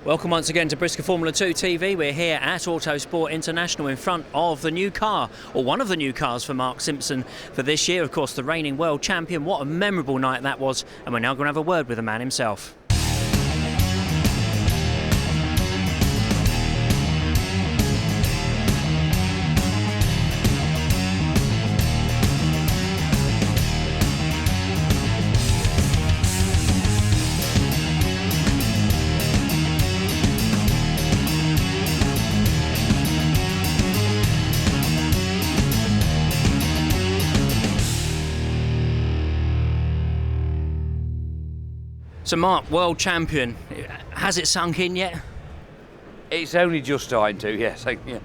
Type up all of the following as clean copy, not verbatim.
Welcome once again to BriSCA Formula 2 TV. We're here at Autosport International in front of the new car, or one of the new cars for Mark Simpson for this year. Of course, the reigning world champion. What a memorable night that was. And we're now going to have a word with the man himself. So Mark, world champion, has it sunk in yet? It's only just starting to, yes. Yeah.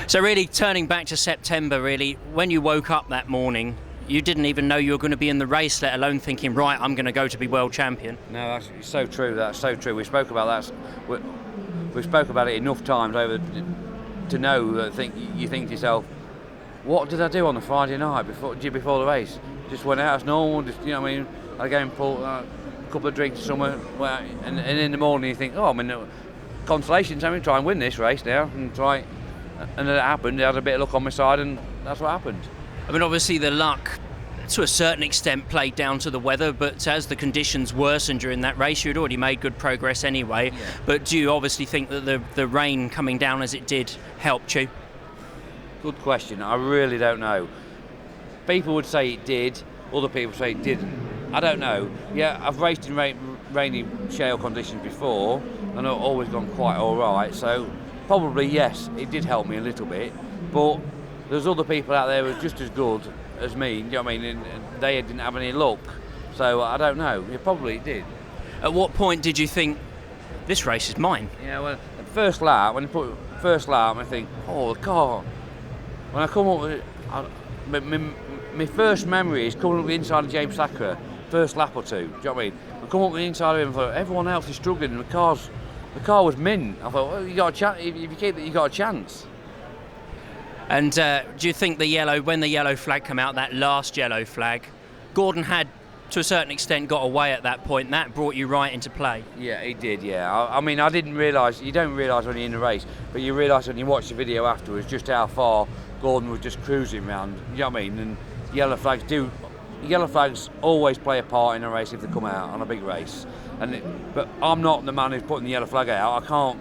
So really, turning back to September, really, when you woke up that morning, you didn't even know you were going to be in the race, let alone thinking, right, I'm going to go to be world champion. No, that's so true. That's so true. We spoke about that. We spoke about it enough times over to know that you think to yourself, what did I do on the Friday night before the race? Just went out as normal. Just, you know what I mean? I go and pull a couple of drinks somewhere, and in the morning you think, oh, I'm in consolation. I'm going to try and win this race now, and then it happened. I had a bit of luck on my side, and that's what happened. I mean, obviously the luck, to a certain extent, played down to the weather, but as the conditions worsened during that race, you'd already made good progress anyway. Yeah. But do you obviously think that the rain coming down as it did helped you? Good question. I really don't know. People would say it did, other people say it didn't. I don't know. Yeah, I've raced in rainy shale conditions before, and I've always gone quite all right. So probably yes, it did help me a little bit. But there's other people out there who are just as good as me. You know what I mean? And they didn't have any luck. So I don't know. Yeah, probably it did. At what point did you think this race is mine? Yeah, well, the first lap, when you put first lap, I think, oh, the car. When I come up with it, my first memory is coming up the inside of James Thacker. First lap or two, do you know what I mean? I come up the inside of him and thought, everyone else is struggling and the car was mint. I thought, well, you got a chance. If you keep it, you got a chance. And do you think when the yellow flag came out, that last yellow flag, Gordon had, to a certain extent, got away at that point? That brought you right into play? Yeah, he did, yeah. I mean, I didn't realise, you don't realise when you're in the race, but you realise when you watch the video afterwards just how far Gordon was just cruising around, you know what I mean? And yellow flags always play a part in a race if they come out on a big race. But I'm not the man who's putting the yellow flag out. I can't,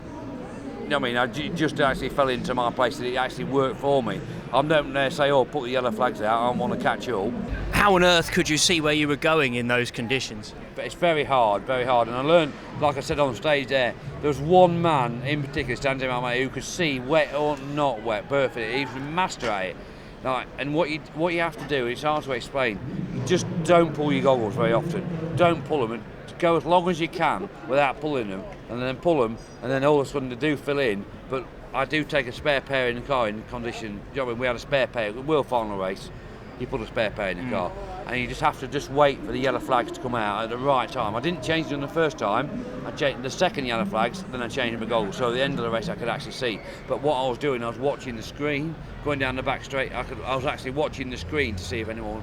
you know what I mean? I just actually fell into my place that it actually worked for me. I don't say, oh, put the yellow flags out, I want to catch you all. How on earth could you see where you were going in those conditions? But it's very hard. And I learned, like I said on stage there was one man in particular standing out my who could see wet or not wet perfectly. He was a master at it. Right, and what you have to do, it's hard to explain, just don't pull your goggles very often. Don't pull them, and go as long as you can without pulling them, and then pull them, and then all of a sudden they do fill in. But I do take a spare pair in the car in condition. You know, when we had a spare pair, the World Final race, you put a spare pair in the car, and you just have to just wait for the yellow flags to come out at the right time. I didn't change them the first time. I changed the second yellow flags, then I changed my goggles. So at the end of the race, I could actually see. But what I was doing, I was watching the screen, going down the back straight. I was actually watching the screen to see if anyone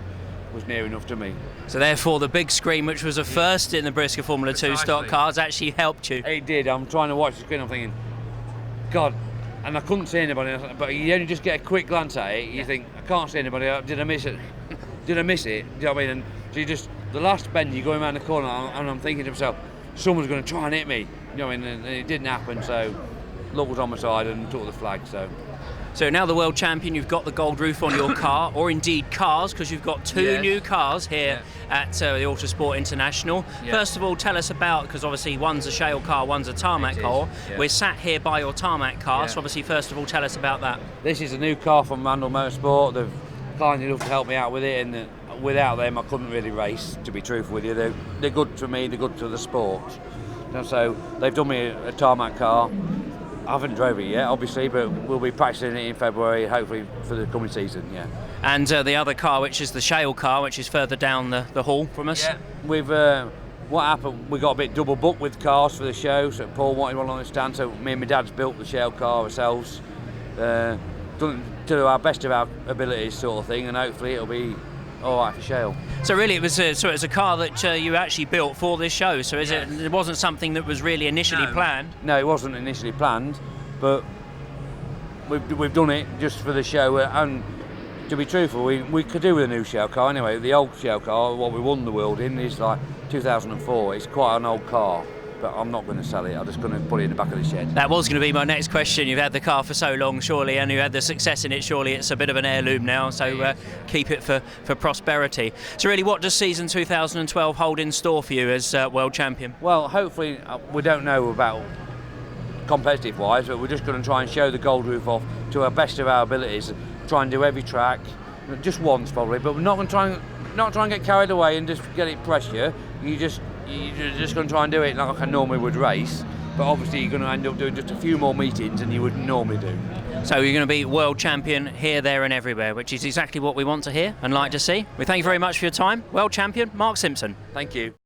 was near enough to me. So therefore, the big screen, which was a first in the BriSCA Formula 2 stock cars, actually helped you. It did. I'm trying to watch the screen. I'm thinking, God. And I couldn't see anybody, but you only just get a quick glance at it, you think, I can't see anybody, did I miss it? Did I miss it? Do you know what I mean? And so you just, the last bend, you're going around the corner, and I'm thinking to myself, someone's going to try and hit me. You know what I mean? And it didn't happen, so luck was on my side and took the flag, so. So now the world champion, you've got the gold roof on your car, or indeed cars, because you've got two new cars here at the Autosport International. First of all, tell us about, because obviously one's a shale car, one's a tarmac car. We're sat here by your tarmac car, so obviously first of all tell us about that. This is a new car from Randall Motorsport. They've kind enough to help me out with it, and without them I couldn't really race, to be truthful with you. They're good to me, they're good to the sport. And so they've done me a tarmac car. I haven't drove it yet, obviously, but we'll be practicing it in February, hopefully for the coming season, yeah. And the other car, which is the shale car, which is further down the hall from us? Yeah, we've, what happened, we got a bit double booked with cars for the show, so Paul wanted one on the stand, so me and my dad's built the shale car ourselves, done to our best of our abilities sort of thing, and hopefully it'll be all right for shale. So really, it was a car that you actually built for this show. So it wasn't something that was really initially planned. No, it wasn't initially planned, but we've done it just for the show. And to be truthful, we could do with a new shell car anyway. The old shell car, what we won the world in, is like 2004. It's quite an old car, but I'm not going to sell it. I'm just going to put it in the back of the shed. That was going to be my next question. You've had the car for so long, surely, and you had the success in it. Surely it's a bit of an heirloom now, so keep it for prosperity. So really, what does season 2012 hold in store for you as world champion? Well, hopefully, we don't know about competitive wise, but we're just going to try and show the Gold Roof off to our best of our abilities. Try and do every track, just once probably, but we're not going to try and get carried away and just get it pressure. You're just going to try and do it like I normally would race, but obviously you're going to end up doing just a few more meetings than you would normally do. So you're going to be world champion here, there and everywhere, which is exactly what we want to hear and like to see. We thank you very much for your time. World champion, Mark Simpson. Thank you.